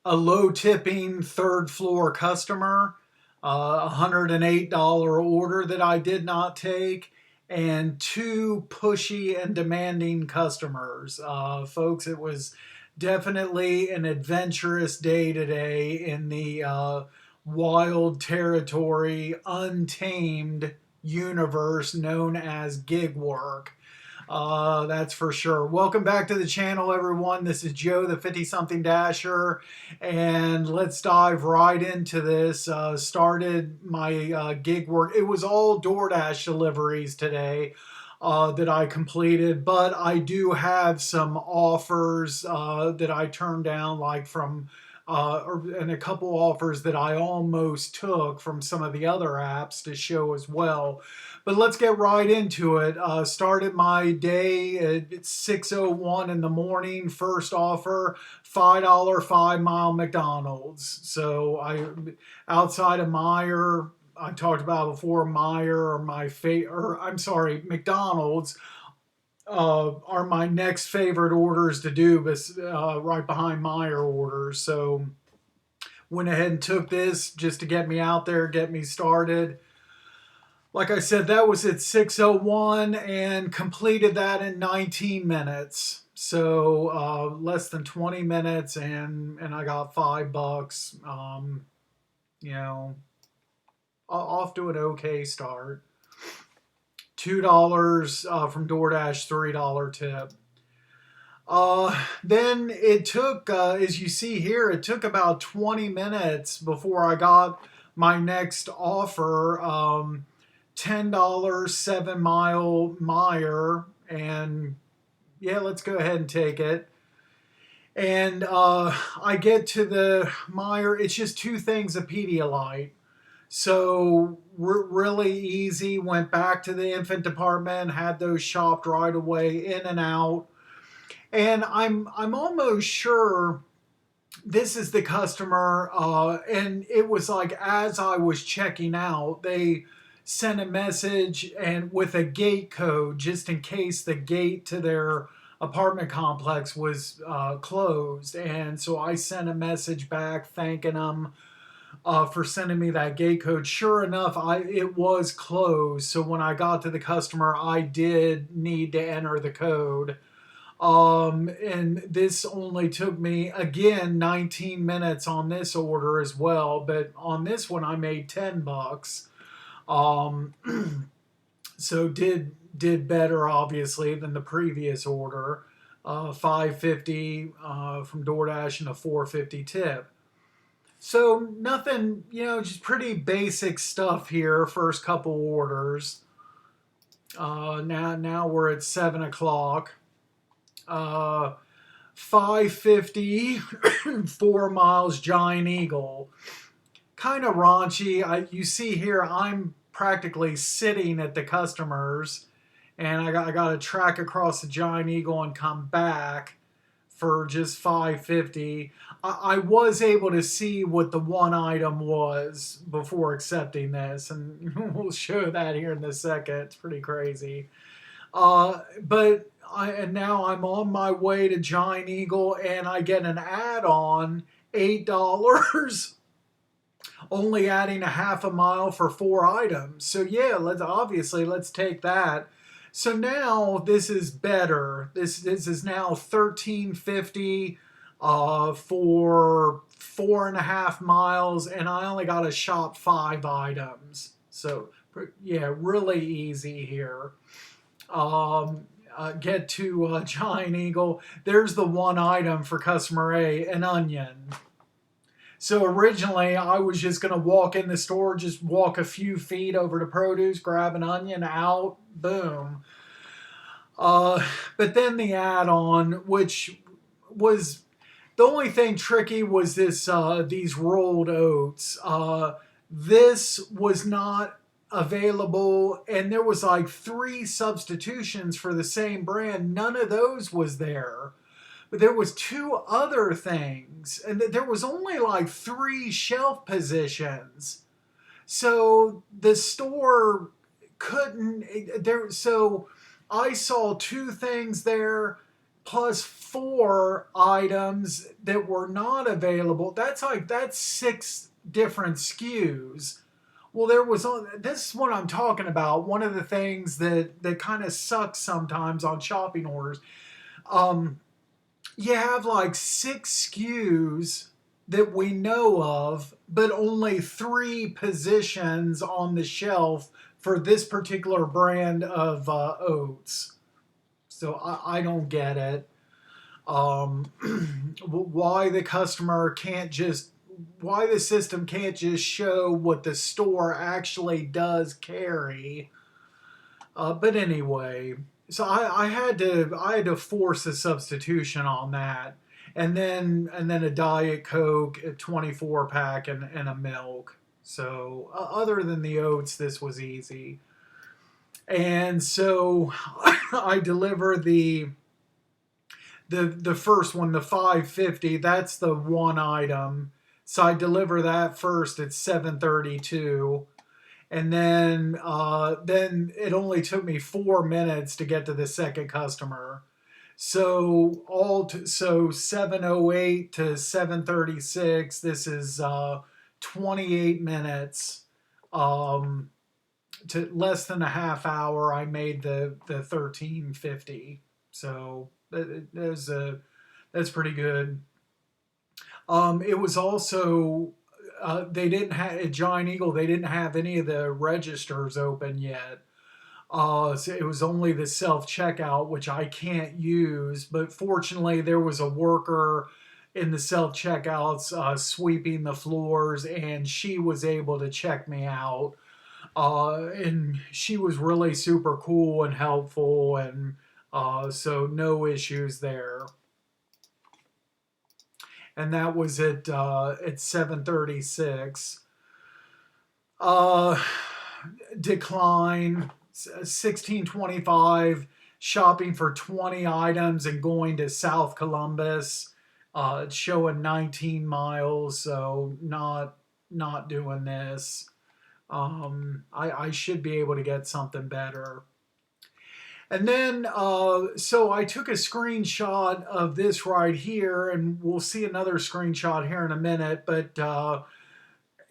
a low tipping third floor customer, $108 order that I did not take, and two pushy and demanding customers. Folks, it was definitely an adventurous day today in the wild territory, untamed universe known as gig work. That's for sure. Welcome back to the channel, everyone. This is Joe, the 50 something Dasher, and let's dive right into this. Started my gig work. It was all DoorDash deliveries today that I completed, but I do have some offers that I turned down, like from and a couple offers that I almost took from some of the other apps to show as well. But let's get right into it. Started my day at 6:01 in the morning. First offer, $5 5 mile McDonald's. So I outside of Meyer, I talked about before, Meyer or I'm sorry, McDonald's are my next favorite orders to do, but right behind Meyer orders. So went ahead and took this just to get me out there, get me started. Like I said, that was at 6:01 and completed that in 19 minutes. So less than 20 minutes, and I got $5. You know, off to an okay start. $2 from DoorDash, $3 tip. Then it took, as you see here, it took about 20 minutes before I got my next offer. $10 7 mile Meyer, and yeah, let's go ahead and take it. And I get to the Meyer, it's just two things of Pedialyte. So really easy. Went back to the infant department, had those shopped right away, in and out. And I'm almost sure this is the customer. And it was like as I was checking out, they sent a message and with a gate code just in case the gate to their apartment complex was closed. And so I sent a message back thanking them for sending me that gate code. Sure enough, it was closed. So when I got to the customer, I did need to enter the code. And this only took me, again, 19 minutes on this order as well. But on this one, I made $10. Um, so did better, obviously, than the previous order. 550 from DoorDash and a 450 tip. So nothing, just pretty basic stuff here. First couple orders. Now we're at 7 o'clock. 550, 4 miles Giant Eagle. Kind of raunchy. You see here, I'm practically sitting at the customers, and I got to track across the Giant Eagle and come back for just 550. I was able to see what the one item was before accepting this, and we'll show that here in a second. It's pretty crazy. And now I'm on my way to Giant Eagle, and I get an add-on, $8, only adding a half a mile for 4 items. So yeah, let's take that. So now this is better. This is now $13.50 for 4.5 miles, and I only got to shop 5 items. So yeah, really easy here. Get to Giant Eagle. There's the one item for customer A, an onion. So originally I was just going to walk in the store, just walk a few feet over to produce, grab an onion, out, boom. But then the add-on, which was the only thing tricky, was these rolled oats. This was not available, and there was like 3 substitutions for the same brand. None of those was there. But there was 2 other things, and there was only like 3 shelf positions. So the store couldn't there. So I saw 2 things there, plus 4 items that were not available. That's 6 different SKUs. Well, this is what I'm talking about. One of the things that kind of sucks sometimes on shopping orders. Um, you have like 6 SKUs that we know of, but only 3 positions on the shelf for this particular brand of oats. So I don't get it. Um, why the customer can't just why the system can't just show what the store actually does carry. But anyway, so I had to force a substitution on that, and then a diet coke, a 24 pack, and a milk. So other than the oats, this was easy. And so I deliver the first one, the 550. That's the one item. So I deliver that first at 7:32, and then it only took me 4 minutes to get to the second customer. So 7:08 to 7:36. This is 28 minutes. To less than a half hour, I made the 1350. So that's pretty good. It was also they didn't have at Giant Eagle. They didn't have any of the registers open yet. So it was only the self checkout, which I can't use. But fortunately, there was a worker in the self checkouts sweeping the floors, and she was able to check me out. And she was really super cool and helpful, and so no issues there. And that was at 7:36. Uh, Decline 1625. Shopping for 20 items and going to South Columbus. It's showing 19 miles, so not doing this. I should be able to get something better. And then, so I took a screenshot of this right here, and we'll see another screenshot here in a minute, but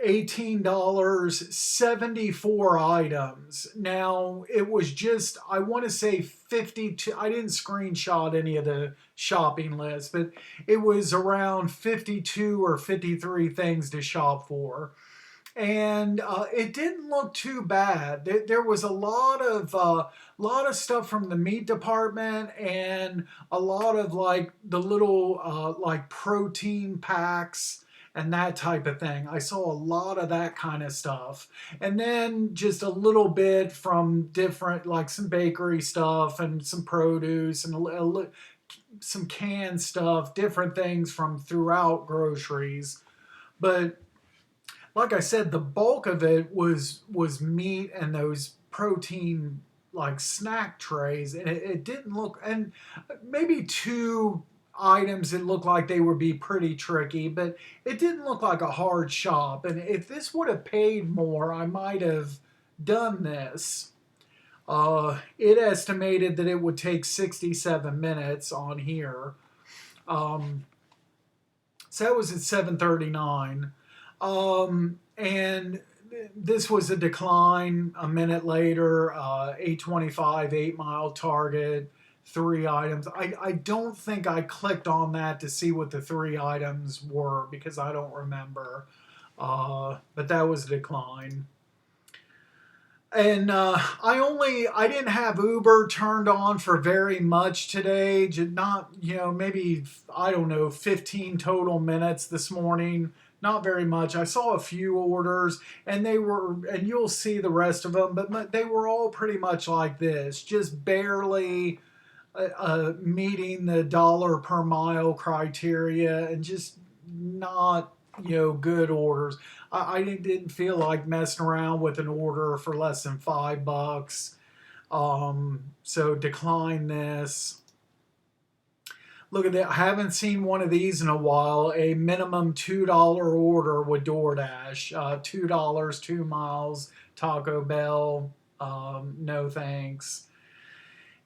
$18, 74 items. Now, it was just, I want to say 52, I didn't screenshot any of the shopping list, but it was around 52 or 53 things to shop for. And it didn't look too bad. There was a lot of stuff from the meat department, and a lot of like the little like protein packs and that type of thing. I saw a lot of that kind of stuff, and then just a little bit from different, like some bakery stuff and some produce and some canned stuff, different things from throughout groceries. But like I said, the bulk of it was meat and those protein like snack trays, and it didn't look, and maybe 2 items that looked like they would be pretty tricky, but it didn't look like a hard shop. And if this would have paid more, I might have done this. It estimated that it would take 67 minutes on here. So that was at 7:39. And this was a decline a minute later, 825, 8 mile target, 3 items. I don't think I clicked on that to see what the 3 items were because I don't remember. But that was a decline. And I didn't have Uber turned on for very much today. Not, maybe, I don't know, 15 total minutes this morning. Not very much. I saw a few orders, and and you'll see the rest of them, but they were all pretty much like this, just barely meeting the dollar per mile criteria, and just not, good orders. I didn't feel like messing around with an order for less than $5. So decline this. Look at that. I haven't seen one of these in a while. A minimum $2 order with DoorDash. $2, 2 miles, Taco Bell. No thanks.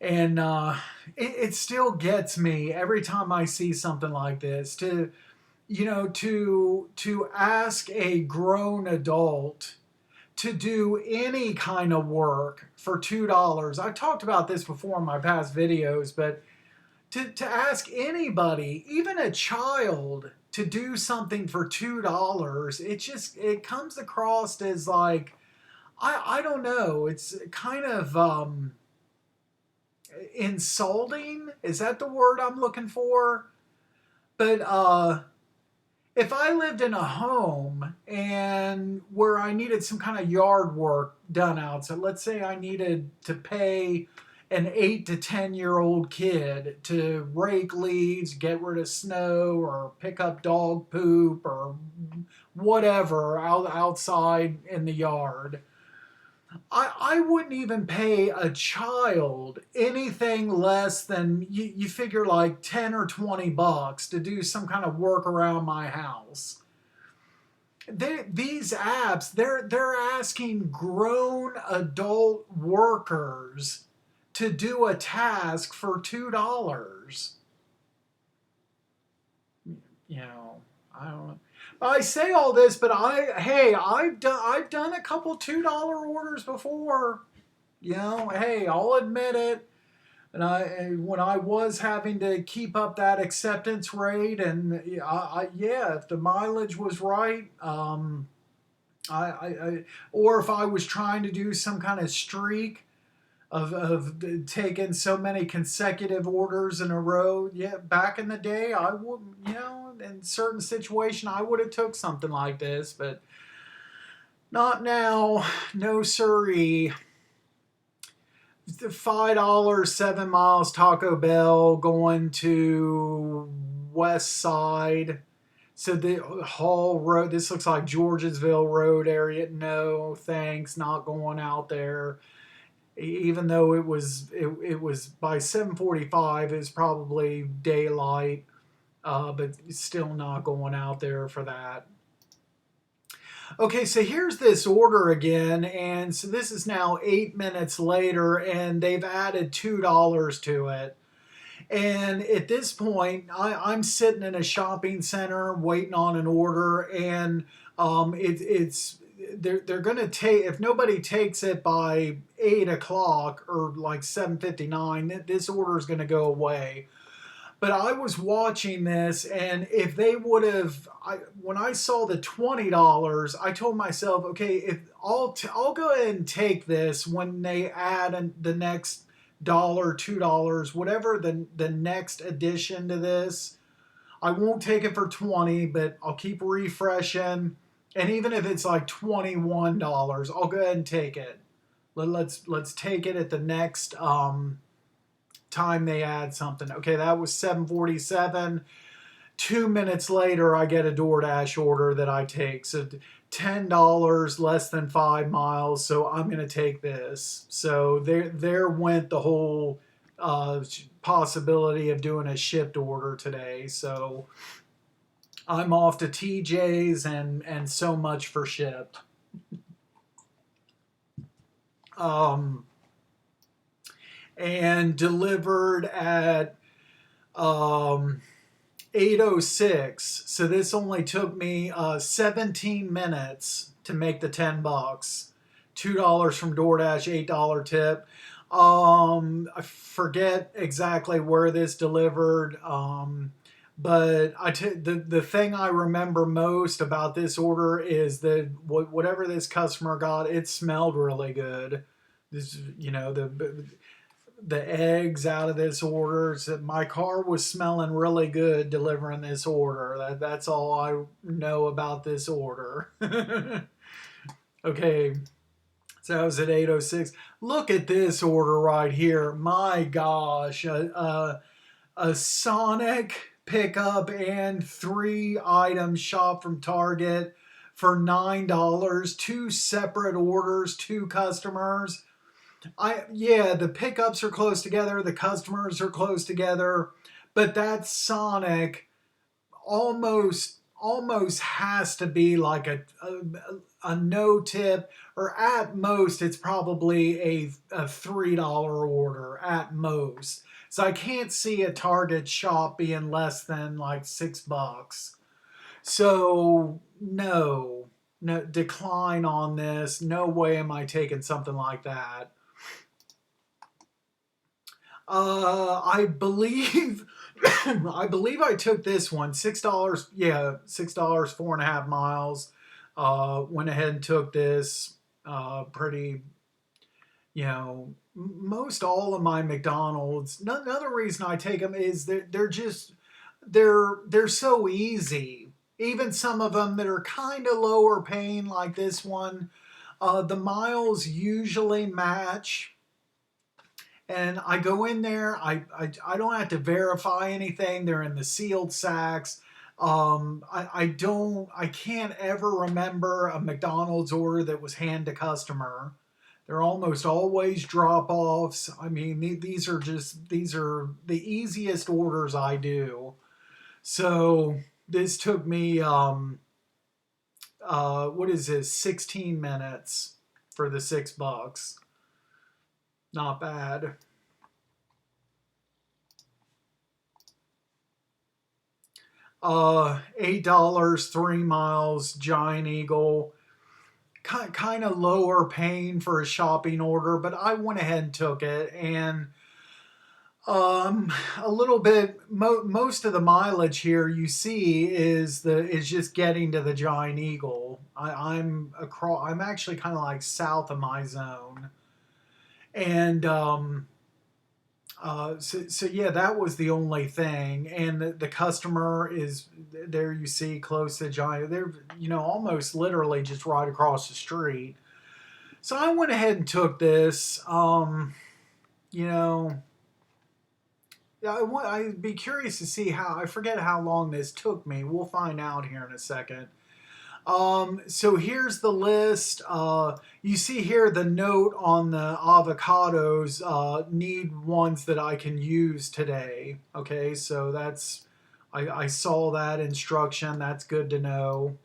And it still gets me every time I see something like this to, to ask a grown adult to do any kind of work for $2. I've talked about this before in my past videos, but to ask anybody, even a child, to do something for $2, it comes across as like, I don't know, it's kind of insulting. Is that the word I'm looking for? But if I lived in a home and where I needed some kind of yard work done outside, let's say I needed to pay an 8 to 10 year old kid to rake leaves, get rid of snow, or pick up dog poop, or whatever outside in the yard. I wouldn't even pay a child anything less than you figure like 10 or $20 to do some kind of work around my house. These apps, they're asking grown adult workers to do a task for $2. You know, I don't know. I say all this, but I've done a couple $2 orders before. Hey, I'll admit it. And when I was having to keep up that acceptance rate, and yeah, if the mileage was right, or if I was trying to do some kind of streak of taking so many consecutive orders in a row. Yeah, back in the day, I would, in certain situation, I would have took something like this, but not now. No siree. $5, 7 miles, Taco Bell, going to West Side. So the Hall Road, this looks like Georgesville Road area. No, thanks, not going out there. Even though it was by 7:45, it's probably daylight, but still not going out there for that. Okay, so here's this order again, and so this is now 8 minutes later, and they've added $2 to it. And at this point, I'm sitting in a shopping center waiting on an order, and it's they're going to take, if nobody takes it by 8 o'clock or like 7:59, this order is going to go away. But I was watching this, and if they would have, when I saw the $20, I told myself, okay, if I'll go ahead and take this when they add the next dollar, $2, whatever the next addition to this. I won't take it for 20, but I'll keep refreshing. And even if it's like $21, I'll go ahead and take it. Let's take it at the next time they add something. Okay, that was 7:47. 2 minutes later, I get a DoorDash order that I take. So $10, less than 5 miles. So I'm going to take this. So there went the whole possibility of doing a Shipt order today. So I'm off to TJ's and so much for Shipt. And delivered at 8:06. So this only took me 17 minutes to make the $10. $2 from DoorDash, $8 tip. I forget exactly where this delivered. But the thing I remember most about this order is that whatever this customer got, it smelled really good. This, the eggs out of this order. So my car was smelling really good delivering this order. That's all I know about this order. Okay, so that was at 8:06. Look at this order right here. My gosh, a Sonic pickup and 3 items shop from Target for $9. 2 separate orders, 2 customers. The pickups are close together, the customers are close together, but that Sonic almost almost has to be like a no tip, or at most it's probably a $3 order at most. So I can't see a Target shop being less than like $6. So no, no, decline on this. No way am I taking something like that. I believe I believe I took this one $6. Yeah, $6, 4.5 miles. Went ahead and took this. Pretty, most all of my McDonald's. Another reason I take them is that they're so easy. Even some of them that are kind of lower paying, like this one, the miles usually match, and I go in there. I don't have to verify anything. They're in the sealed sacks. I can't ever remember a McDonald's order that was hand to customer. They're almost always drop offs. I mean, these are the easiest orders I do. So this took me what is this, 16 minutes for the $6. Not bad. $8, 3 miles, Giant Eagle. Kind of lower paying for a shopping order, but I went ahead and took it. And a little bit, most of the mileage here you see is just getting to the Giant Eagle. I'm across. I'm actually kind of like south of my zone, and so yeah, that was the only thing. And the customer is there. You see, close to Giant. They're almost literally just right across the street. So I went ahead and took this. You know, yeah, I'd be curious to see how. I forget how long this took me. We'll find out here in a second. So here's the list. You see here the note on the avocados, need ones that I can use today. Okay, so I saw that instruction. That's good to know.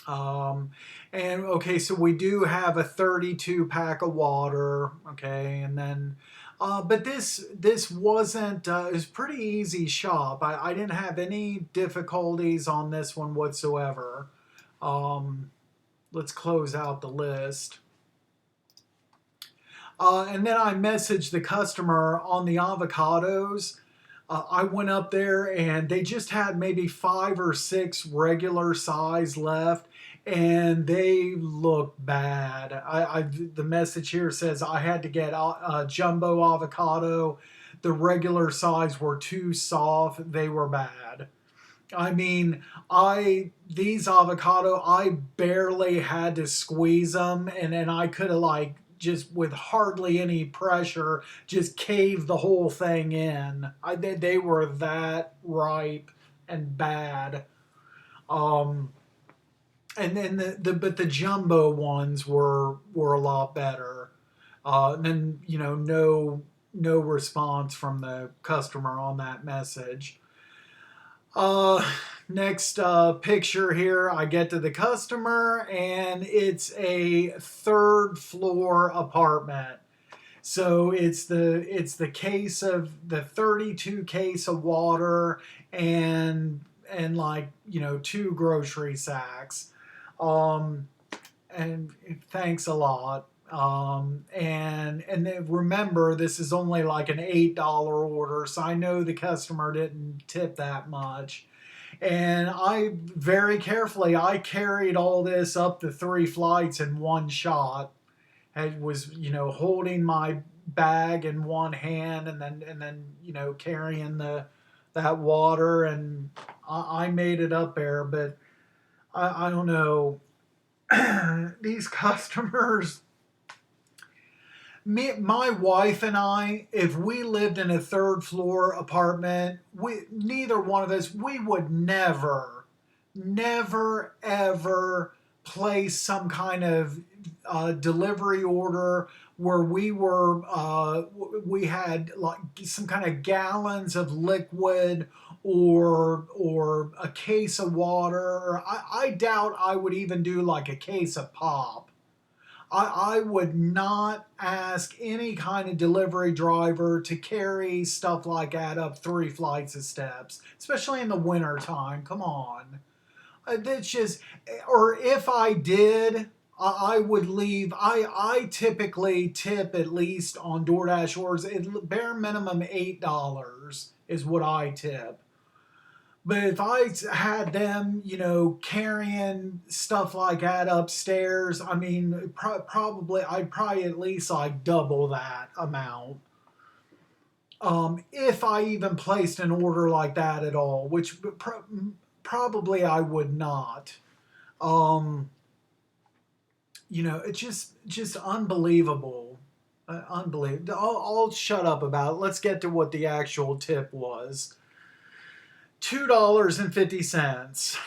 Um, and okay, so we do have a 32 pack of water. Okay, and then, but this wasn't. It was pretty easy shop. I didn't have any difficulties on this one whatsoever. Um, let's close out the list. And then I messaged the customer on the avocados. I went up there and they just had maybe 5 or 6 regular size left, and they look bad. The message here says I had to get a jumbo avocado. The regular size were too soft. They were bad. I mean, I these avocado, I barely had to squeeze them, and then I could have like just with hardly any pressure just caved the whole thing in. They were that ripe and bad. Um, and then but the jumbo ones were a lot better. And then no response from the customer on that message. Uh, Next picture here, I get to the customer, and it's a third floor apartment. So it's the case of the 32 case of water, and like 2 grocery sacks. Um, and thanks a lot. And then remember, this is only like an $8 order, so I know the customer didn't tip that much. And I very carefully I carried all this up the 3 flights in one shot. I was holding my bag in one hand, and then carrying the that water, and I made it up there. But I don't know. These customers, my wife and I, if we lived in a third floor apartment, neither one of us, we would never, ever place some kind of delivery order where we had like some kind of gallons of liquid or a case of water. Or I doubt I would even do like a case of pop. I would not ask any kind of delivery driver to carry stuff like that up 3 flights of steps, especially in the winter time. Come on. That's just, or if I did, I would leave. I typically tip at least on DoorDash orders, bare minimum $8 is what I tip. But if I had them, carrying stuff like that upstairs, I mean, I'd probably at least like double that amount. If I even placed an order like that at all, which probably I would not. Um, it's just unbelievable. Unbelievable. I'll shut up about it. Let's get to what the actual tip was. $2.50.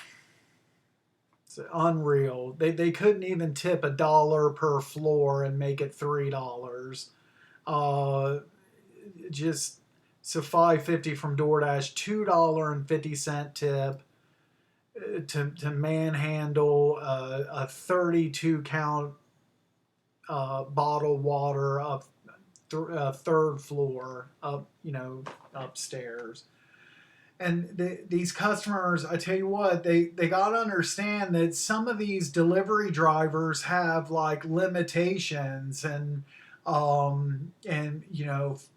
It's unreal. They couldn't even tip $1 per floor and make it $3. Uh, just so $5.50 from DoorDash, $2.50 tip to manhandle a 32 count bottled water up third floor up upstairs. And these customers, I tell you what, they got to understand that some of these delivery drivers have like limitations and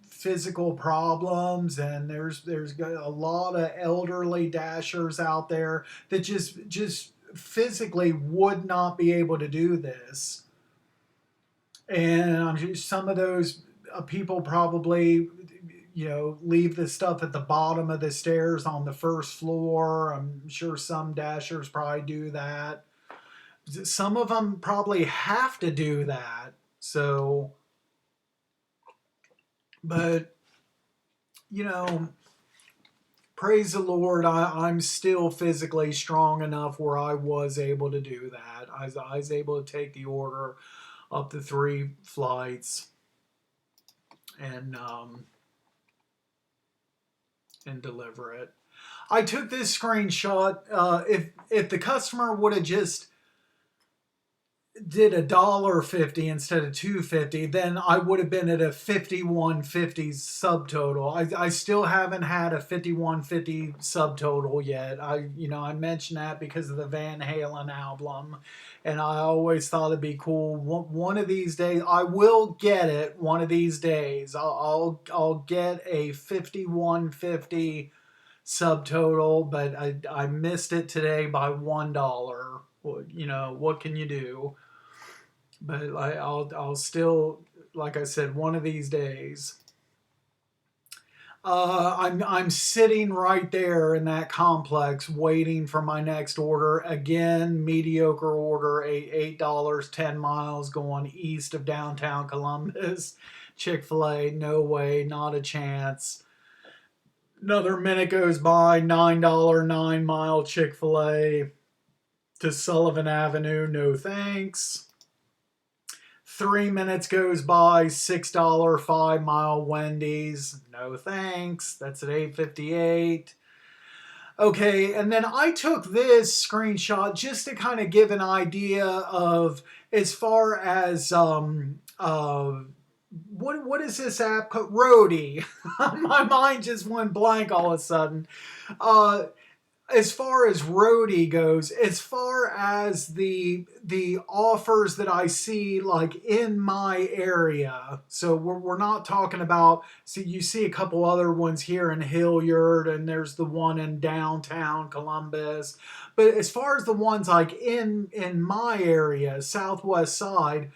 physical problems, and there's a lot of elderly dashers out there that just physically would not be able to do this. And I'm sure some of those people probably leave the stuff at the bottom of the stairs on the first floor. I'm sure some dashers probably do that. Some of them probably have to do that. So, but, praise the Lord, I'm still physically strong enough where I was able to do that. I was able to take the order up to 3 flights and deliver it. I took this screenshot. If the customer would have just did $1.50 instead of $2.50, then I would have been at a $51.50 subtotal. I still haven't had a $51.50 subtotal yet. I mentioned that because of the Van Halen album, and I always thought it'd be cool. One of these days, I will get it. One of these days, I'll get a $51.50 subtotal, but I missed it today by $1. What can you do? But I'll still, like I said, one of these days. I'm sitting right there in that complex waiting for my next order. Again, mediocre order, $8, 10 miles going east of downtown Columbus. Chick-fil-A, no way, not a chance. Another minute goes by, $9, 9 mile Chick-fil-A to Sullivan Avenue, no thanks. 3 minutes goes by, $6, 5 mile Wendy's, no thanks. That's at 8:58. Okay, and then I took this screenshot just to kind of give an idea of as far as what is this app called? Roadie. My mind just went blank all of a sudden. As far as Roadie goes, as far as the offers that I see like in my area, so we're not talking about. See, you see a couple other ones here in Hilliard, and there's the one in downtown Columbus. But as far as the ones like in my area, Southwest Side,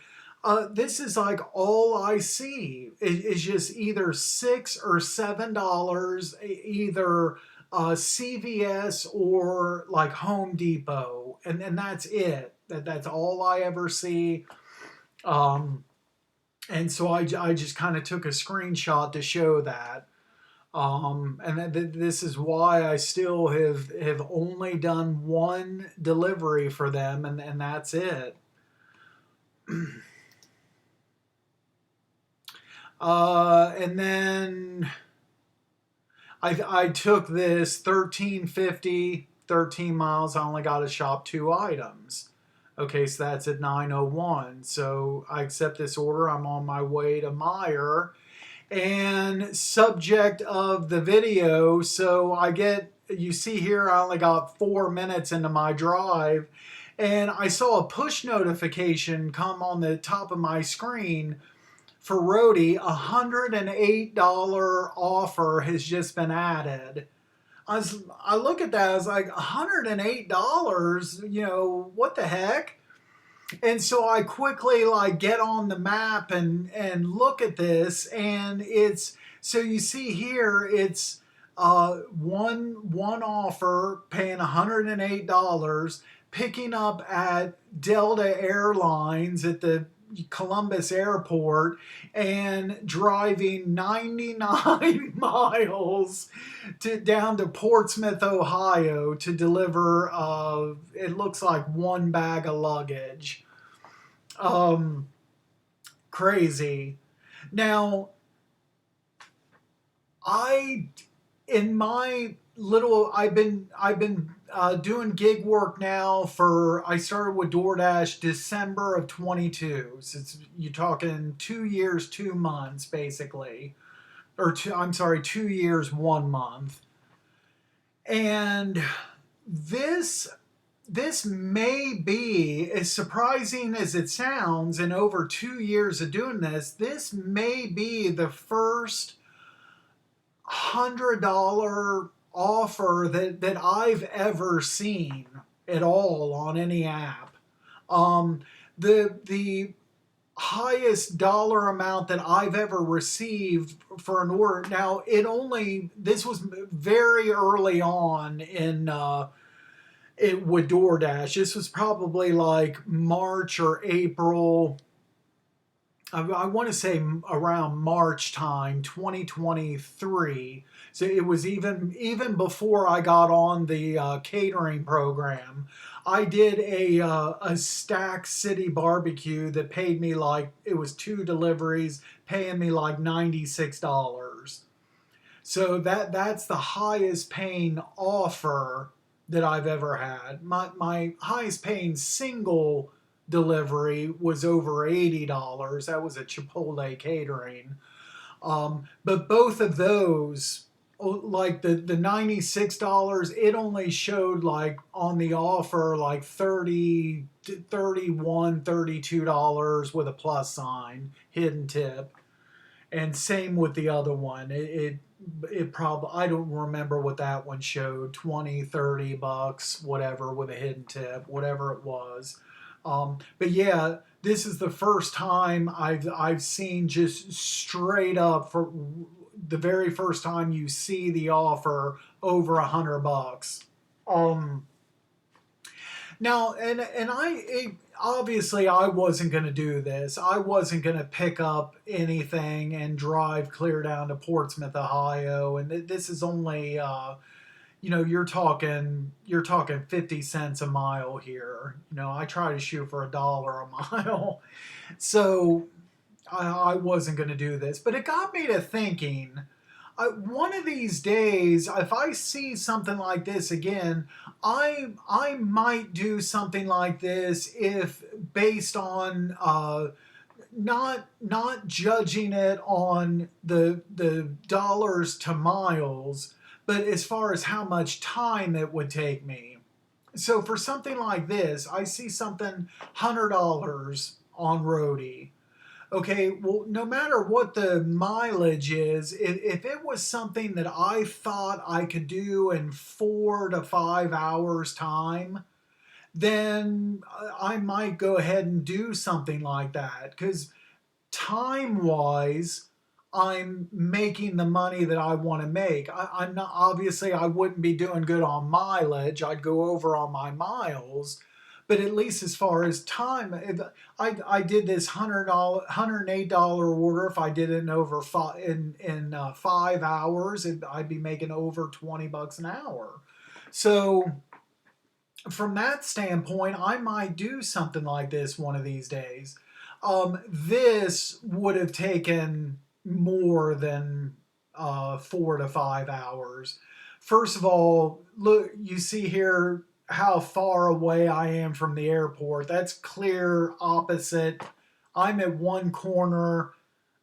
this is like all I see is just either $6 or $7, either CVS or like Home Depot, and that's it. That's all I ever see. And so I just kind of took a screenshot to show that. And this is why I still have only done one delivery for them, and that's it. And then I took this 1350, 13 miles. I only got to shop 2 items. Okay, so that's at 9:01. So I accept this order. I'm on my way to Meyer. And subject of the video, so you see here, I only got 4 minutes into my drive, and I saw a push notification come on the top of my screen for Roadie. $108 offer has just been added. I look at that, I was like, $108, what the heck? And so I quickly like get on the map and look at this, and it's, so you see here, it's one offer paying $108, picking up at Delta Airlines at the Columbus Airport, and driving 99 miles down to Portsmouth, Ohio, to deliver. It looks like one bag of luggage. Um, Crazy. Now, I in my little I've been doing gig work now for, I started with DoorDash December of 22. So you're talking 2 years 2 months basically, or I'm sorry, 2 years 1 month. And this this may be, as surprising as it sounds, in over 2 years of doing this may be the first $100 offer that I've ever seen at all on any app. The highest dollar amount that I've ever received for an order. Now, this was very early on with DoorDash. This was probably like March or April. I want to say around March time, 2023. So it was even before I got on the catering program. I did a Stack City barbecue that paid me like, it was 2 deliveries, paying me like $96. So that's the highest paying offer that I've ever had. My highest paying single delivery was over $80. That was a Chipotle catering. But both of those, like the $96, it only showed like on the offer like 30, 31, $32 with a plus sign, hidden tip. And same with the other one. It probably, I don't remember what that one showed, 20, $30, whatever, with a hidden tip, whatever it was. But yeah, this is the first time I've seen just straight up, for the very first time you see the offer over $100. Um, Now, obviously I wasn't going to do this. I wasn't going to pick up anything and drive clear down to Portsmouth, Ohio. And this is only, you're talking 50 cents a mile here. I try to shoot for $1 a mile. So I wasn't going to do this, but it got me to thinking. One of these days, if I see something like this again, I might do something like this, if based on not judging it on the dollars to miles, but as far as how much time it would take me. So for something like this, I see something $100 on Roadie. Okay, well, no matter what the mileage is, if it was something that I thought I could do in 4 to 5 hours time, then I might go ahead and do something like that. Because time wise, I'm making the money that I want to make. I'm not, obviously, I wouldn't be doing good on mileage. I'd go over on my miles. But at least as far as time, if I did this $108 order. If I did it in over 5 hours, I'd be making over $20 an hour. So from that standpoint, I might do something like this one of these days. This would have taken more than 4 to 5 hours. First of all, look, you see here how far away I am from the airport. That's clear opposite. I'm at one corner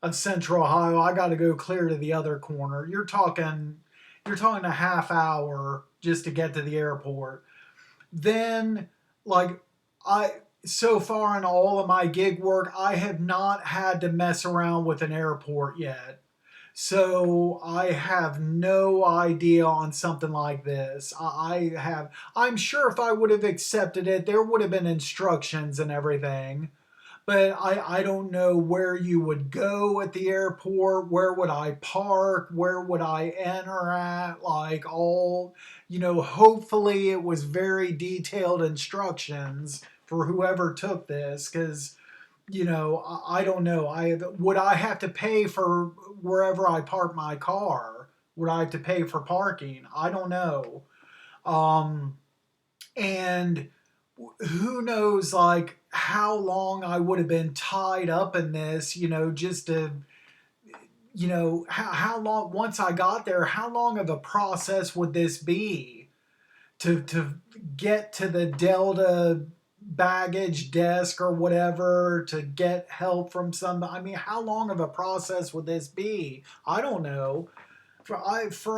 of Central Ohio. I got to go clear to the other corner. You're talking a half hour just to get to the airport. Then, like, I so far in all of my gig work, I have not had to mess around with an airport yet. So I have no idea on something like this. I'm sure if I would have accepted it, there would have been instructions and everything. But I don't know where you would go at the airport. Where would I park? Where would I enter at? Like, hopefully it was very detailed instructions for whoever took this, because I don't know. Would I have to pay for wherever I park my car? Would I have to pay for parking? I don't know. Um, and who knows, like, how long I would have been tied up in this, just to, how long, once I got there, how long of a process would this be to get to the Delta baggage desk or whatever to get help from somebody? I mean, how long of a process would this be? I don't know. For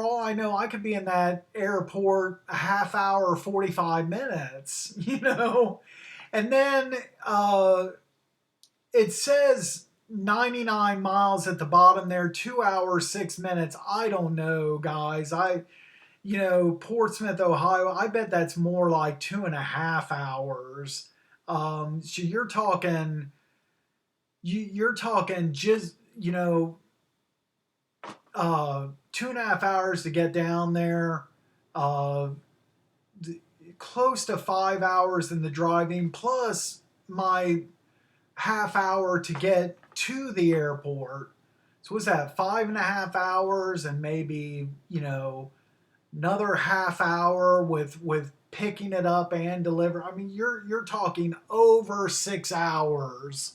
all I know, I could be in that airport a half hour, 45 minutes, And then it says 99 miles at the bottom there, 2 hours, 6 minutes. I don't know, guys. Portsmouth, Ohio, I bet that's more like 2.5 hours. So you're talking just, 2.5 hours to get down there, uh, close to 5 hours in the driving, plus my half hour to get to the airport. So what's that? 5.5 hours, and maybe another half hour with picking it up and deliver. I mean, you're talking over 6 hours.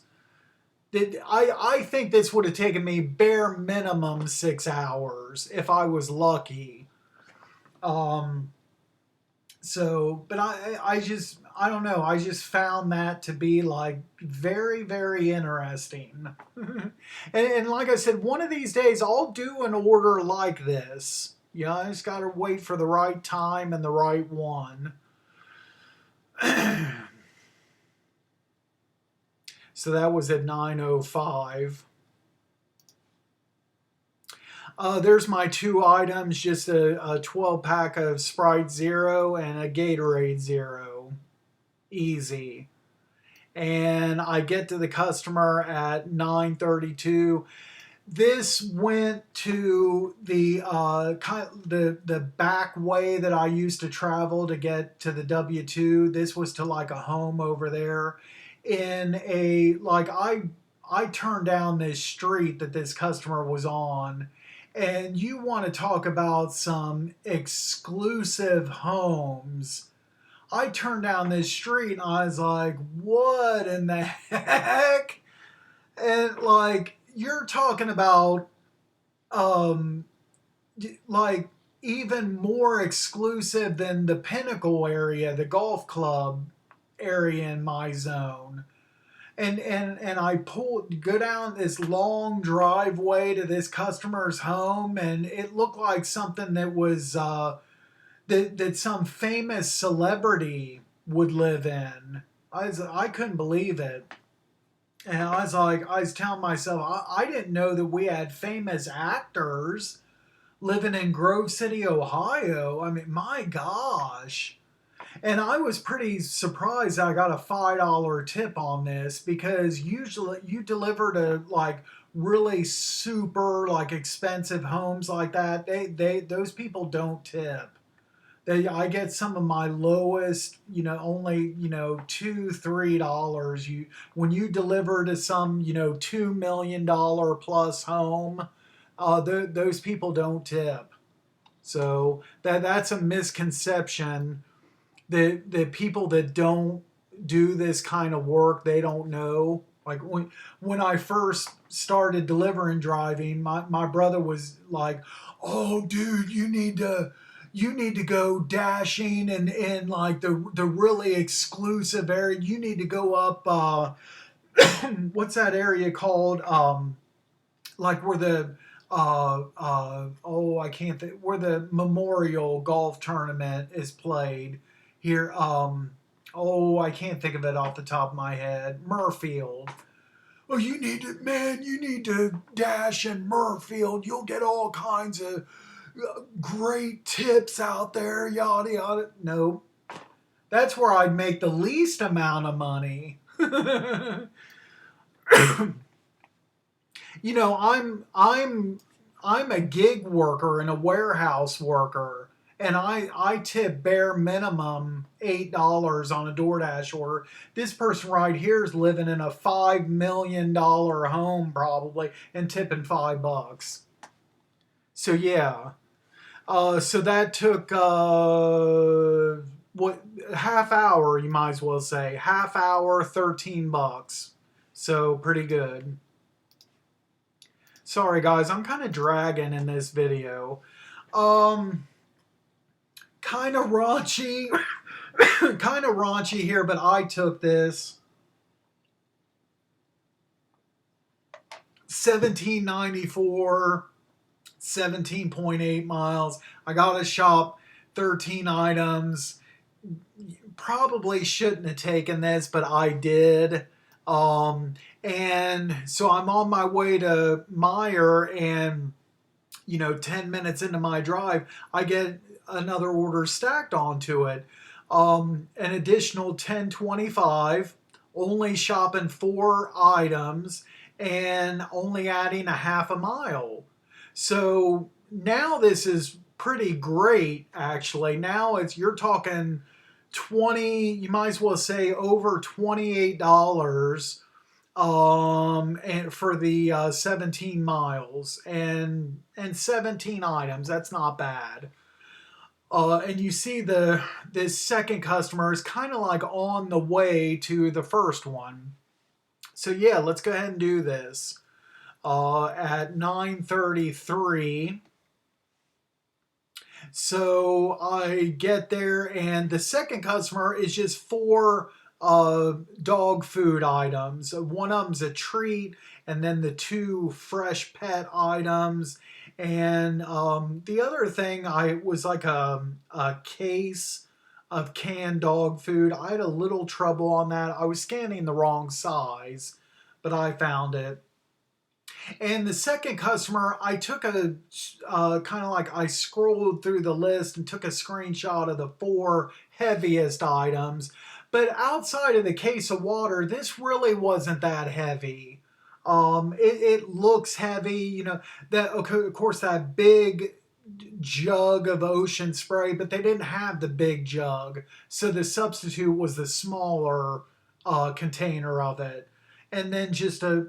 I think this would have taken me bare minimum 6 hours if I was lucky. Um, but I don't know. I just found that to be like very, very interesting. And like I said, one of these days I'll do an order like this. I just got to wait for the right time and the right one. So that was at 9:05. There's my two items, just a 12 pack of Sprite Zero and a Gatorade Zero. Easy. And I get to the customer at 9:32. This went to the the back way that I used to travel to get to the W2. This was to like a home over there. In a like I turned down this street that this customer was on, and you want to talk about some exclusive homes. I turned down this street and I was like, what in the heck? And like, you're talking about um like even more exclusive than the Pinnacle area, the golf club area in my zone. And I go down this long driveway to this customer's home, and it looked like something that was that some famous celebrity would live in. I couldn't believe it. And I was telling myself, I didn't know that we had famous actors living in Grove City, Ohio. I mean, my gosh. And I was pretty surprised I got a $5 tip on this, because usually you deliver to like really super like expensive homes like that. Those people don't tip. I get some of my lowest, only, $2, $3. When you deliver to some, $2 million plus home, those people don't tip. So that's a misconception. The people that don't do this kind of work, they don't know. Like when I first started delivering driving, my brother was like, "Oh, dude, you need to go dashing and in like the really exclusive area. You need to go up what's that area called? Like where the oh, I can't think, where the Memorial Golf Tournament is played here. Oh, I can't think of it off the top of my head. Murfield. Oh, you need to dash in Murfield. You'll get all kinds of great tips out there, yada yada. No, that's where I'd make the least amount of money. You know, I'm a gig worker and a warehouse worker, and I tip bare minimum $8 on a DoorDash order. This person right here is living in a $5 million home probably and tipping $5. So yeah, so that took what, half hour, you might as well say half hour, $13. So pretty good. Sorry guys, I'm kind of dragging in this video. Um, kind of raunchy, kind of raunchy here, but I took this 1794, 17.8 miles. I got to shop 13 items. Probably shouldn't have taken this, but I did. And so I'm on my way to Meyer, and 10 minutes into my drive, I get another order stacked onto it. An additional 10.25, only shopping 4 items and only adding a half a mile. So now this is pretty great, actually. Now you're talking 20, you might as well say over $28 and for the 17 miles and 17 items. That's not bad. And you see this second customer is kind of like on the way to the first one. So yeah, let's go ahead and do this. At 9:33. So I get there, and the second customer is just 4 dog food items. One of them's a treat, and then the 2 fresh pet items. And the other thing I was like a case of canned dog food. I had a little trouble on that. I was scanning the wrong size, but I found it. And the second customer, I took a kind of like I scrolled through the list and took a screenshot of the 4 heaviest items. But outside of the case of water, this really wasn't that heavy. It looks heavy, that okay, of course that big jug of ocean spray, but they didn't have the big jug, so the substitute was the smaller container of it, and then just a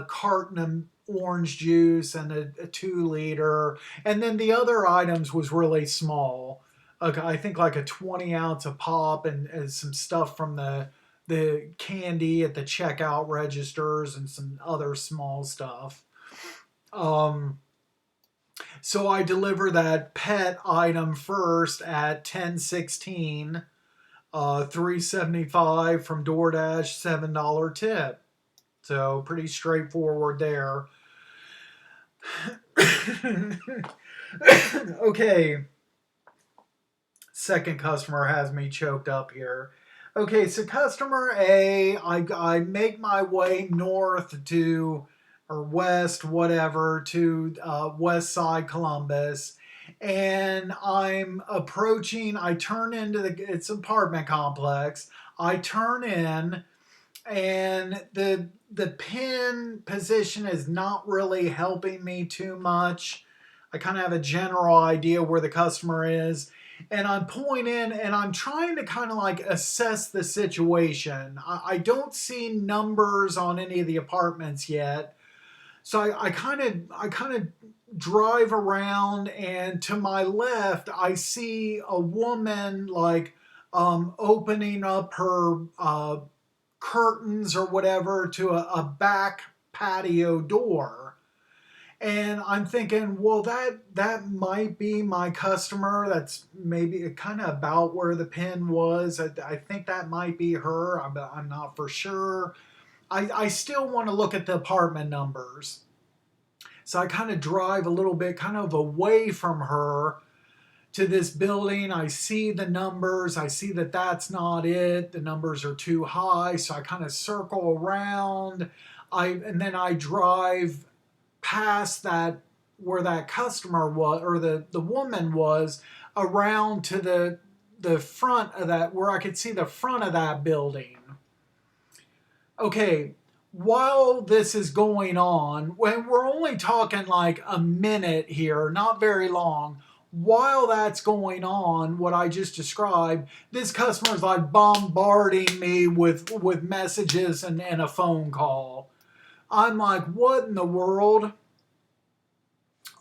carton of orange juice and a 2 liter, and then the other items was really small. I think like a 20 ounce of pop and some stuff from the candy at the checkout registers and some other small stuff. So I deliver that pet item first at 10:16, 3.75 from DoorDash, $7 tip. So pretty straightforward there. Okay. Second customer has me choked up here. Okay, so customer A, I make my way north to, or west, whatever, to west side Columbus. And I'm approaching, I turn into it's an apartment complex. I turn in, and the pin position is not really helping me too much. I kind of have a general idea where the customer is, and I'm pulling in and I'm trying to kind of like assess the situation. I don't see numbers on any of the apartments yet, so I kind of drive around, and to my left I see a woman like opening up her curtains or whatever to a back patio door. And I'm thinking, well, that might be my customer. That's maybe kind of about where the pin was. I think that might be her. I'm not for sure. I still want to look at the apartment numbers. So I kind of drive a little bit kind of away from her to this building. I see the numbers. I see that that's not it. The numbers are too high. So I kind of circle around. And then I drive past that where that customer was, or the woman was, around to the front of that, where I could see the front of that building. Okay, while this is going on, when we're only talking like a minute here, not very long, while that's going on, what I just described, this customer is like bombarding me with messages and a phone call. I'm like, what in the world?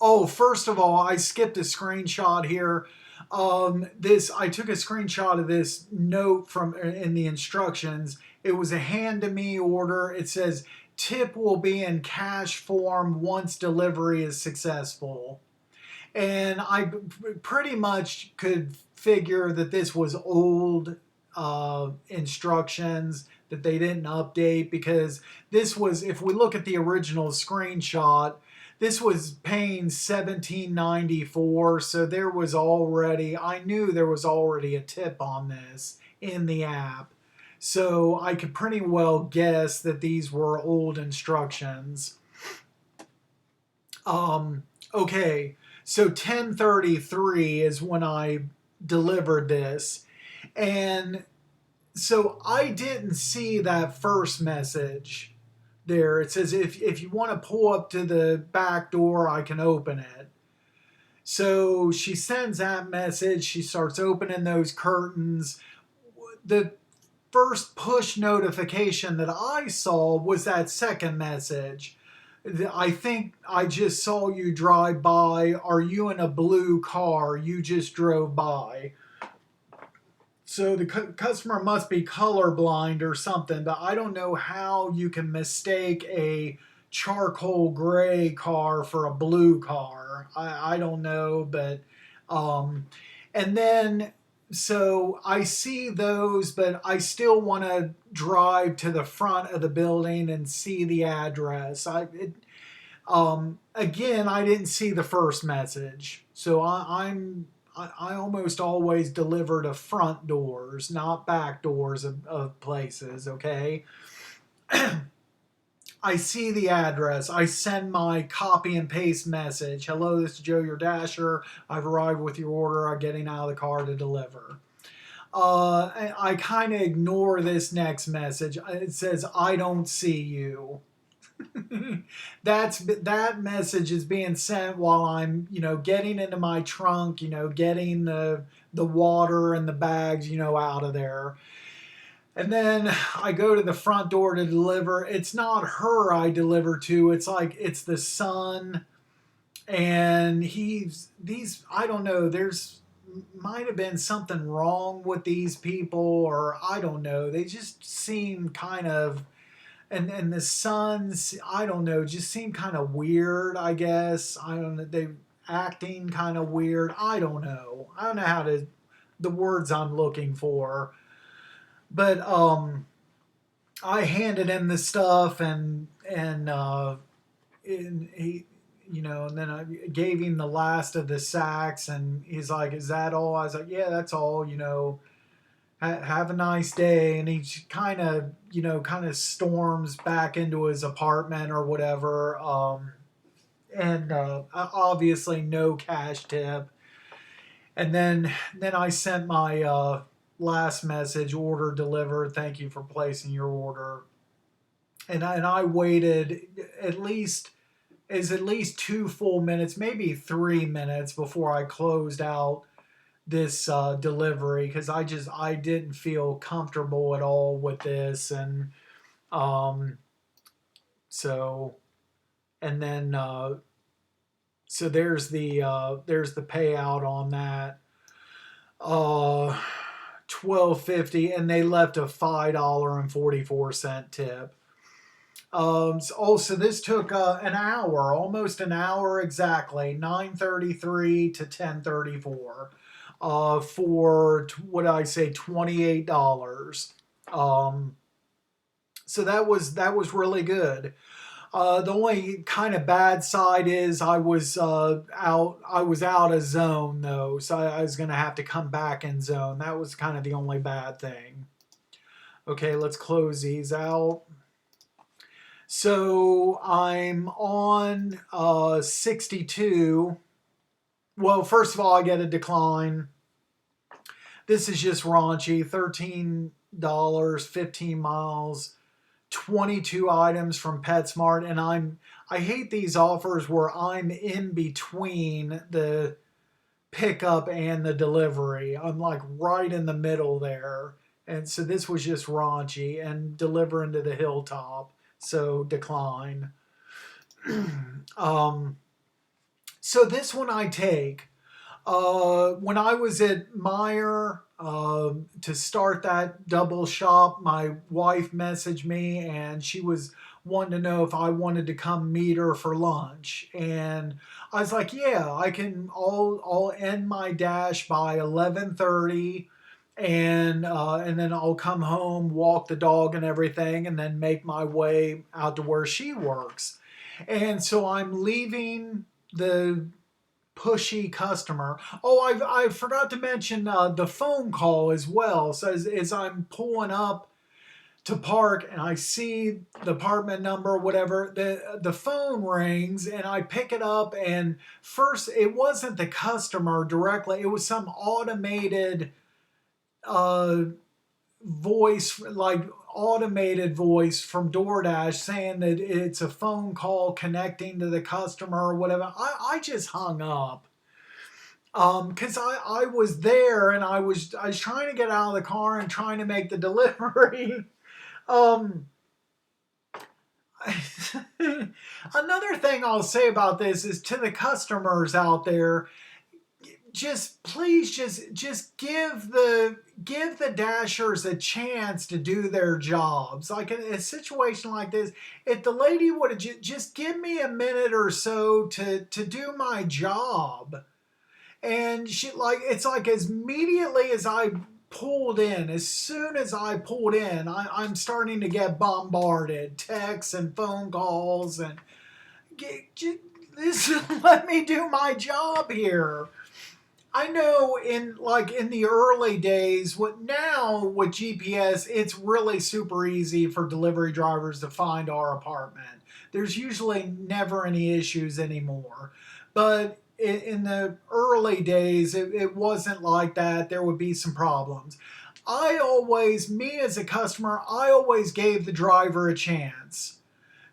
Oh, first of all, I skipped a screenshot here. I took a screenshot of this note from in the instructions. It was a hand to me order. It says tip will be in cash form once delivery is successful. And I pretty much could figure that this was old instructions that they didn't update, because this was, if we look at the original screenshot, this was paying $17.94, so there was already, I knew there was already a tip on this in the app. So I could pretty well guess that these were old instructions. Okay, so 10:33 is when I delivered this. And so I didn't see that first message there. It says, if you want to pull up to the back door, I can open it. So she sends that message. She starts opening those curtains. The first push notification that I saw was that second message. I think I just saw you drive by. Are you in a blue car? You just drove by. So the customer must be colorblind or something, but I don't know how you can mistake a charcoal gray car for a blue car. I don't know, but and then so I see those, but I still want to drive to the front of the building and see the address. Again, I didn't see the first message, so I almost always deliver to front doors, not back doors of places, okay? I see the address. I send my copy and paste message. Hello, this is Joe, your dasher. I've arrived with your order. I'm getting out of the car to deliver. I kind of ignore this next message. It says, I don't see you. That message is being sent while I'm, getting into my trunk, getting the water and the bags, out of there. And then I go to the front door to deliver. It's not her I deliver to. It's like it's the son, and I don't know. There's might have been something wrong with these people, or I don't know. They just seem kind of, and the sons, I don't know, just seem kind of weird, I guess. I don't know, they acting kind of weird. I don't know. I don't know how to, the words I'm looking for. But I handed him the stuff, and he, and then I gave him the last of the sacks, and he's like, "Is that all?" I was like, "Yeah, that's all." Have a nice day. And he kind of storms back into his apartment or whatever. And obviously no cash tip. And then I sent my last message, order delivered. Thank you for placing your order. And I waited at least 2 full minutes, maybe 3 minutes before I closed out this delivery, because I didn't feel comfortable at all with this. And um, so and then so there's the payout on that. uh, $12.50, and they left a $5.44 tip. So this took an hour, almost an hour exactly, 9:33 to 10:34, for what did I say, $28. Um, so that was really good. The only kind of bad side is I was out. I was out of zone though, so I was gonna have to come back in zone. That was kind of the only bad thing. Okay, let's close these out. So I'm on 62. Well, first of all, I get a decline. This is just raunchy. $13, 15 miles, 22 items from PetSmart, and I hate these offers where I'm in between the pickup and the delivery. I'm like right in the middle there. And so this was just raunchy and delivering to the hilltop. So decline. um, so this one I take. When I was at Meyer to start that double shop, my wife messaged me and she was wanting to know if I wanted to come meet her for lunch. And I was like, yeah, I can. I'll end my dash by 11:30. And then I'll come home, walk the dog and everything, and then make my way out to where she works. And so I'm leaving the pushy customer. Oh, I forgot to mention the phone call as well. So as I'm pulling up to park and I see the apartment number, whatever, the phone rings and I pick it up. And first, it wasn't the customer directly; it was some automated uh, voice, like automated voice from DoorDash saying that it's a phone call connecting to the customer or whatever. I just hung up because I was there and I was trying to get out of the car and trying to make the delivery. um, Another thing I'll say about this is to the customers out there, just please just give the dashers a chance to do their jobs. Like in a situation like this, if the lady would have just give me a minute or so to do my job. And she, like, it's like as immediately as I pulled in, as soon as I pulled in, I'm starting to get bombarded, texts and phone calls, and this let me do my job here. I know in the early days, what now with GPS, it's really super easy for delivery drivers to find our apartment. There's usually never any issues anymore. But in the early days, it wasn't like that. There would be some problems. Me as a customer, I always gave the driver a chance.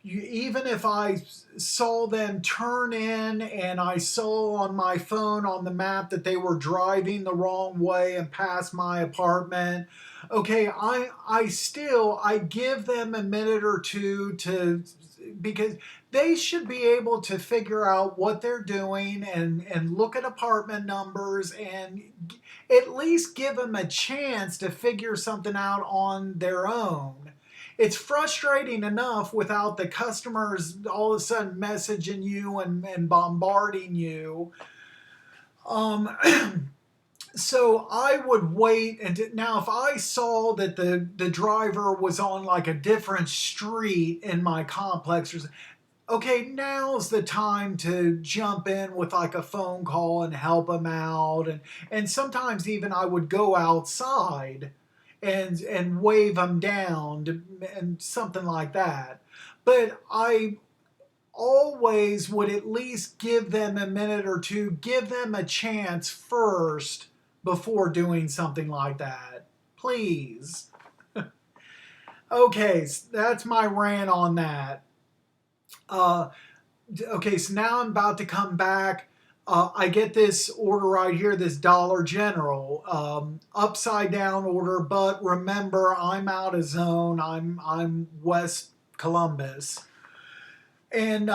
Even if I saw them turn in and I saw on my phone on the map that they were driving the wrong way and past my apartment, okay, I give them a minute or two to, because they should be able to figure out what they're doing and look at apartment numbers and at least give them a chance to figure something out on their own. It's frustrating enough without the customers all of a sudden messaging you and bombarding you. Um, so I would wait, and now if I saw that the driver was on like a different street in my complex, okay, now's the time to jump in with like a phone call and help them out, and sometimes even I would go outside and wave them down and something like that. But I always would at least give them a minute or two, give them a chance first before doing something like that. Please. Okay, so that's my rant on that. Uh, okay, so now I'm about to come back. I get this order right here, this Dollar General, upside down order. But remember, I'm out of zone. I'm West Columbus, and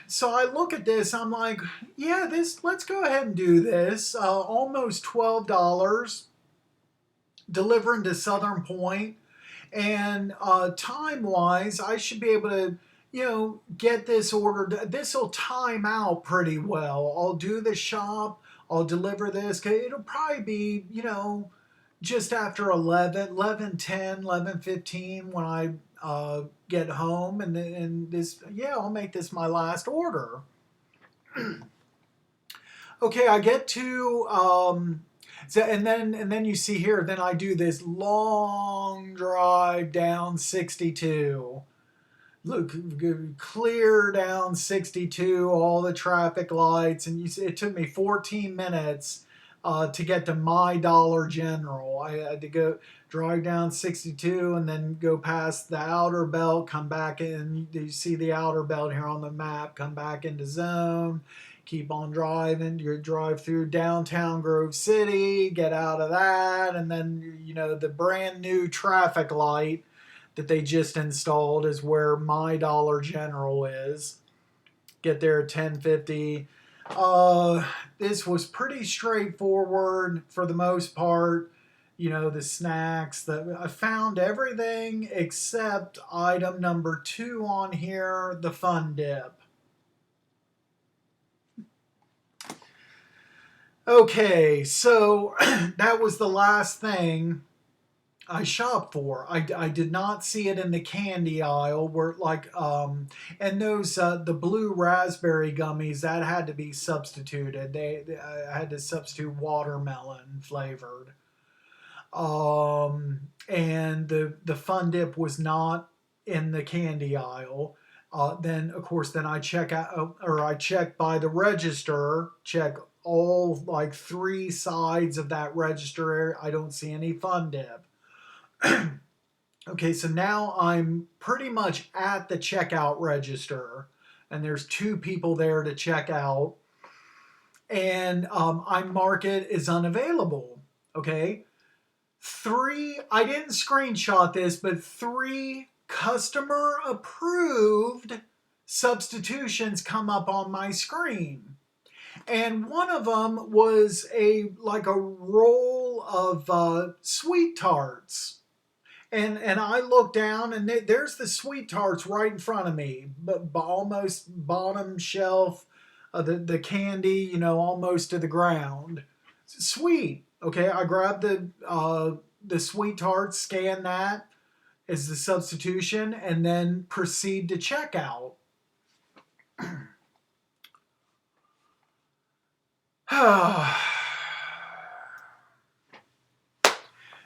so I look at this. I'm like, yeah, this. Let's go ahead and do this. Almost $12. delivering to Southern Point, and time wise, I should be able to, get this ordered. This will time out pretty well. I'll do the shop. I'll deliver this. It'll probably be, just after 11, 11:10, 11:15 when I get home, and this, yeah, I'll make this my last order. Okay, I get to so, and then you see here, then I do this long drive down 62. Look, clear down 62, all the traffic lights, and it took me 14 minutes to get to my Dollar General. I had to go drive down 62 and then go past the outer belt, come back in. You see the outer belt here on the map, come back into zone, keep on driving. You drive through downtown Grove City, get out of that, and then, the brand new traffic light that they just installed is where my Dollar General is. Get there at 10:50. This was pretty straightforward for the most part. The snacks. I found everything except item number 2 on here, the Fun Dip. Okay, so that was the last thing I shopped for. I did not see it in the candy aisle where and those the blue raspberry gummies that had to be substituted. I had to substitute watermelon flavored. And the Fun Dip was not in the candy aisle. Then of course I check out, or I check by the register, check all like 3 sides of that register. I don't see any Fun Dip. Okay, so now I'm pretty much at the checkout register, and there's 2 people there to check out, and I mark it as unavailable. Okay, 3, I didn't screenshot this, but 3 customer approved substitutions come up on my screen. And one of them was a roll of sweet tarts. And I look down, and there's the sweet tarts right in front of me, but almost bottom shelf, the candy, almost to the ground. Sweet. Okay, I grab the sweet tarts, scan that as the substitution, and then proceed to checkout.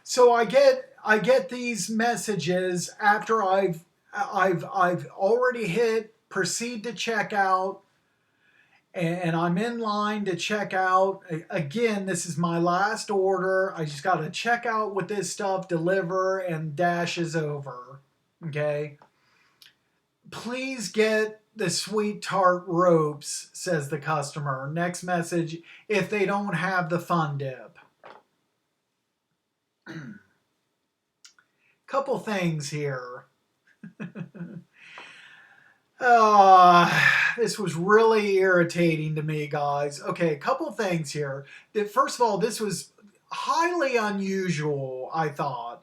So I get these messages after I've already hit proceed to checkout, and I'm in line to check out. Again, this is my last order. I just got to check out with this stuff, deliver, and dash is over. Okay. Please get the sweet tart ropes, says the customer. Next message, if they don't have the Fun Dip. Couple things here. This was really irritating to me, guys. Okay, a couple things here. First of all, this was highly unusual, I thought.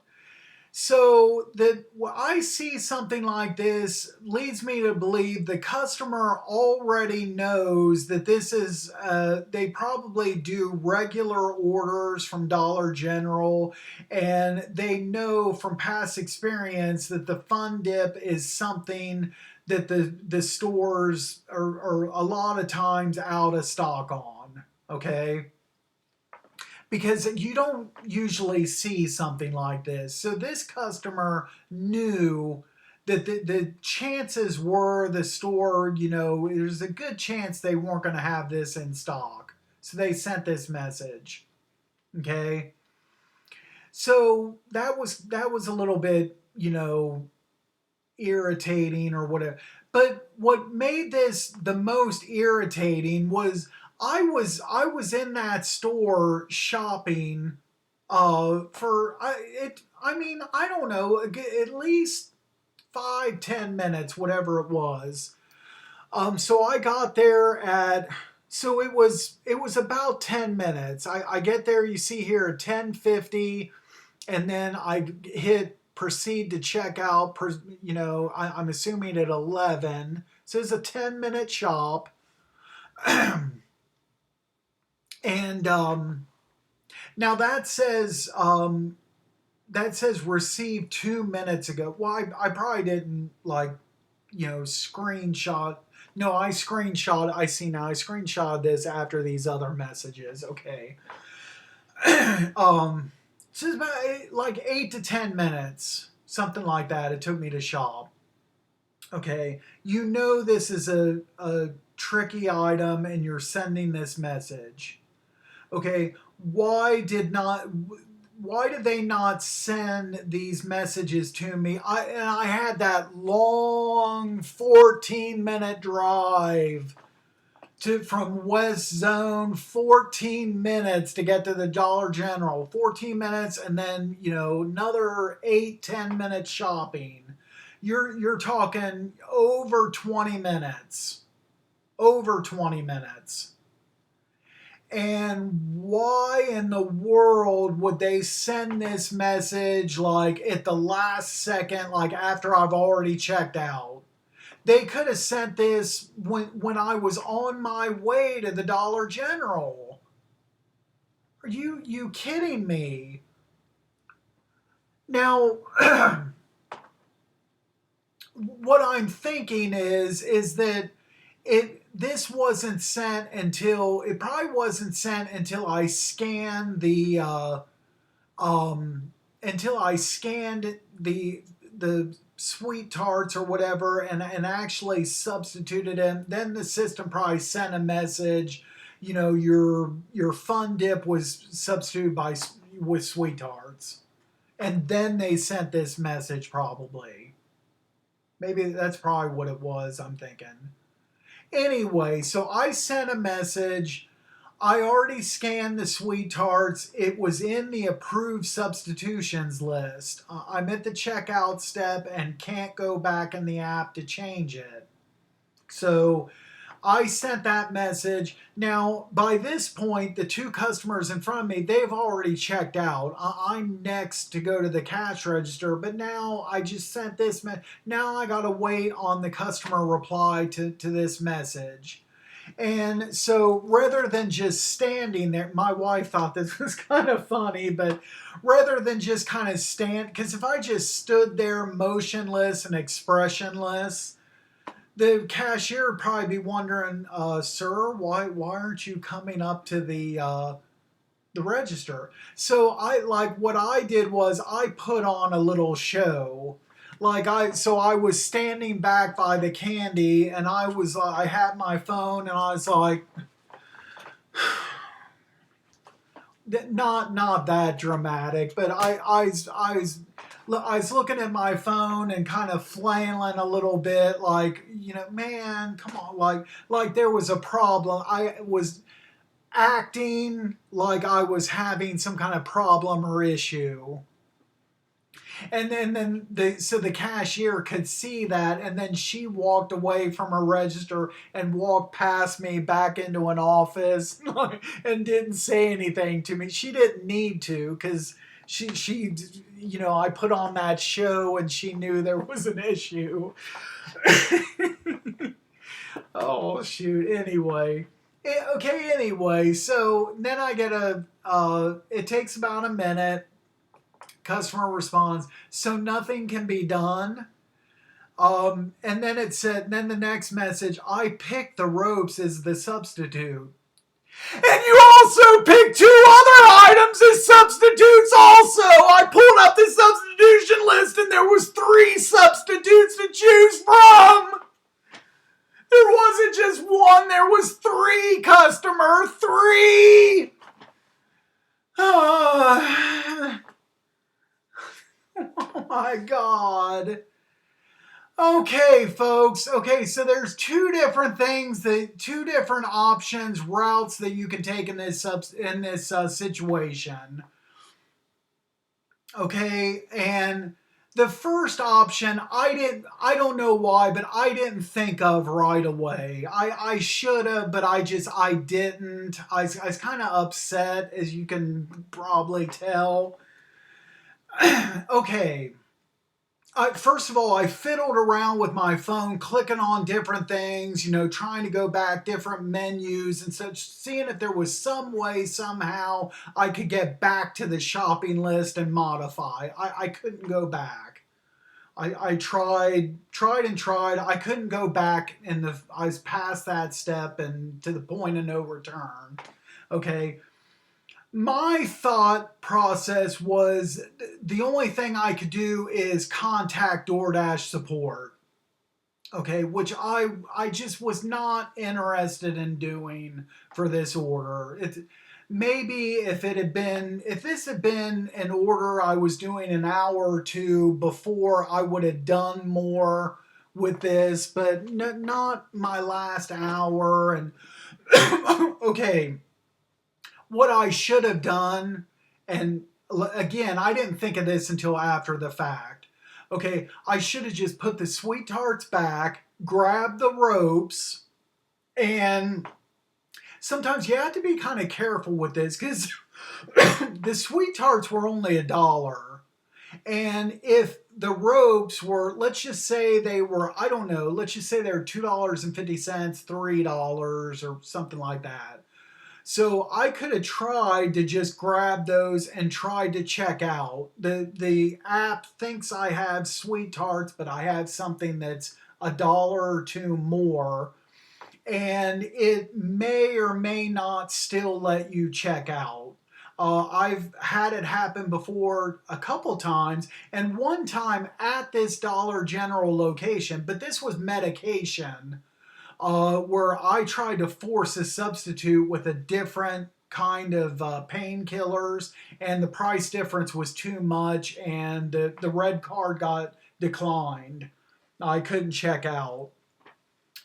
So that when I see something like this leads me to believe the customer already knows that this is, they probably do regular orders from Dollar General, and they know from past experience that the Fun Dip is something that the stores are a lot of times out of stock on. Okay, because you don't usually see something like this. So this customer knew that the chances were the store, there's a good chance they weren't going to have this in stock. So they sent this message. Okay. So that was a little bit, irritating or whatever. But what made this the most irritating was I was in that store shopping for I don't know, at least 5-10 minutes, whatever it was. So I got there so it was about 10 minutes. I get there, you see here at 10:50, and then I hit proceed to check out. I'm assuming at 11. So it's a 10-minute shop, and now that says received 2 minutes ago. Well, I probably didn't screenshot. No, I screenshot. I see now. I screenshot this after these other messages. Okay. So it's about 8 to 10 minutes, something like that. It took me to shop. Okay, this is a tricky item, and you're sending this message. Okay, why did they not send these messages to me? I had that long 14-minute drive from West Zone, 14 minutes to get to the Dollar General, 14 minutes, and then another 8-10 minutes shopping. You're talking over 20 minutes. Over 20 minutes. And why in the world would they send this message at the last second, after I've already checked out? They could have sent this when I was on my way to the Dollar General. Are you kidding me? Now, what I'm thinking is that this wasn't sent until it probably wasn't sent until I scanned the sweet tarts or whatever, and actually substituted them. Then the system probably sent a message, your fun dip was substituted with sweet tarts, and then they sent this message. Probably, maybe that's probably what it was. I'm thinking. Anyway, so I sent a message. I already scanned the sweet tarts. It was in the approved substitutions list. I'm at the checkout step and can't go back in the app to change it. So I sent that message. Now, by this point, the two customers in front of me, they've already checked out. I'm next to go to the cash register, but now I just sent this. Now I got to wait on the customer reply to this message. And so rather than just standing there, my wife thought this was kind of funny, but rather than just kind of stand, because if I just stood there motionless and expressionless, the cashier would probably be wondering, sir, why aren't you coming up to the register? So what I did was I put on a little show. I was standing back by the candy, and I had my phone, and I was like, not that dramatic, but I was looking at my phone and kind of flailing a little bit, man, come on, like there was a problem. I was acting like I was having some kind of problem or issue. And then the cashier could see that, and then she walked away from her register and walked past me back into an office and didn't say anything to me. She didn't need to, because she I put on that show and she knew there was an issue. Oh shoot. Anyway. Anyway, so then I get it takes about a minute. Customer responds, so nothing can be done. And then then the next message, I picked the ropes as the substitute. And you also picked two other items as substitutes also. I pulled up the substitution list and there was 3 substitutes to choose from. There wasn't just one, there was 3, customer. 3! Oh my God. Okay, folks. Okay, so there's 2 different things, 2 different options, routes that you can take in this situation. Okay, and the first option, I don't know why, but I didn't think of right away. I should have, but I didn't. I was kind of upset, as you can probably tell. Okay. First of all, I fiddled around with my phone, clicking on different things, trying to go back different menus and such, seeing if there was some way, somehow, I could get back to the shopping list and modify. I couldn't go back. I tried and tried. I couldn't go back, and I was past that step and to the point of no return. Okay, my thought process was the only thing I could do is contact DoorDash support. Okay, which I just was not interested in doing for this order. Maybe if this had been an order I was doing an hour or two before, I would have done more with this, but not my last hour. And okay, what I should have done, and again, I didn't think of this until after the fact. Okay, I should have just put the sweet tarts back, grabbed the ropes, and sometimes you have to be kind of careful with this because the sweet tarts were only $1. And if the ropes were, let's just say they were, I don't know, let's just say they were $2.50, $3, or something like that. So I could have tried to just grab those and tried to check out. The app thinks I have sweet tarts, but I have something that's $1 or two more. And it may or may not still let you check out. I've had it happen before a couple times, and one time at this Dollar General location, but this was medication, where I tried to force a substitute with a different kind of painkillers, and the price difference was too much, and the red card got declined. I couldn't check out.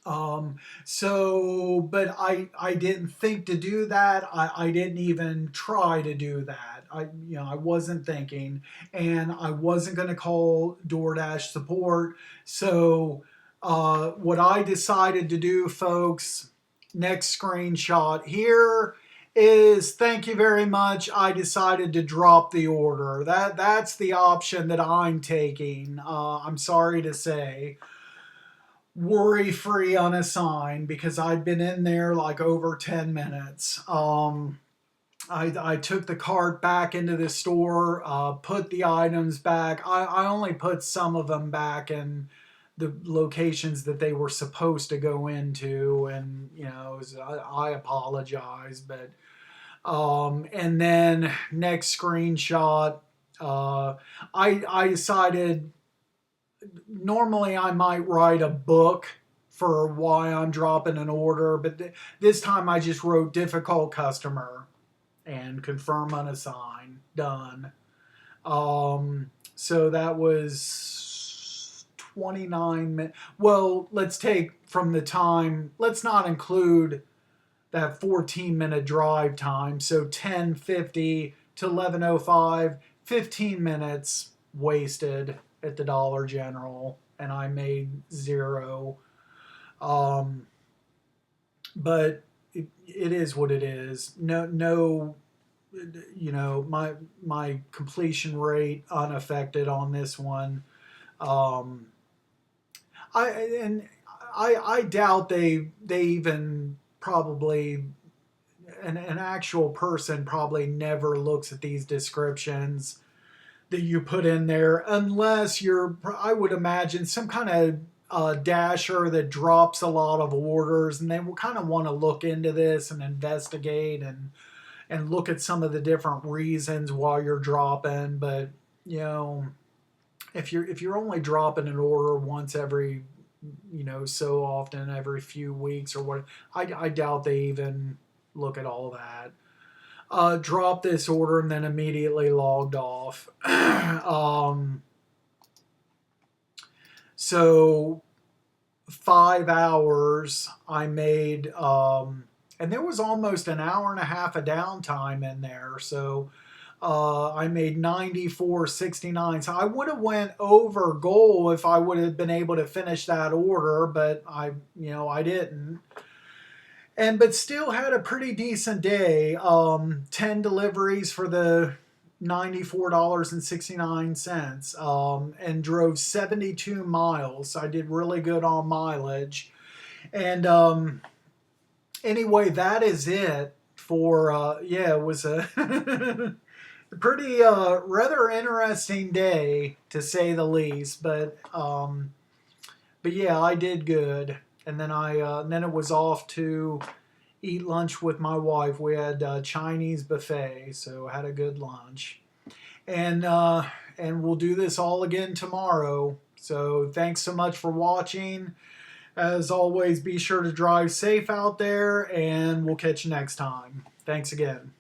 But I didn't think to do that. I didn't even try to do that. I wasn't thinking, and I wasn't going to call DoorDash support. So, what I decided to do, folks, next screenshot here is thank you very much. I decided to drop the order. That's the option that I'm taking. I'm sorry to say worry free unassigned because I'd been in there like over 10 minutes. I took the cart back into the store, put the items back. I only put some of them back in the locations that they were supposed to go into, and I apologize, but and then next screenshot, I decided normally I might write a book for why I'm dropping an order, but this time I just wrote difficult customer and confirm unassigned. Done. So that was 29 minutes. Well, let's take from the time, let's not include that 14-minute drive time. So 10:50 to 11:05, 15 minutes wasted at the Dollar General, and I made zero. Um, but it is what it is. No, my completion rate unaffected on this one. Um, I and I doubt they even probably an actual person probably never looks at these descriptions that you put in there unless you're, I would imagine, some kind of dasher that drops a lot of orders, and they will kind of want to look into this and investigate and look at some of the different reasons why you're dropping. But if you're only dropping an order once every so often, every few weeks or what, I doubt they even look at all that. Dropped this order and then immediately logged off. So 5 hours I made, and there was almost an hour and a half of downtime in there. So I made 94.69. So I would have went over goal if I would have been able to finish that order, but I didn't. But still had a pretty decent day. 10 deliveries for the $94.69 and drove 72 miles. So I did really good on mileage. And anyway, that is it for, yeah, it was a pretty rather interesting day to say the least. But yeah, I did good. And then it was off to eat lunch with my wife. We had a Chinese buffet, so had a good lunch. And we'll do this all again tomorrow. So thanks so much for watching. As always, be sure to drive safe out there, and we'll catch you next time. Thanks again.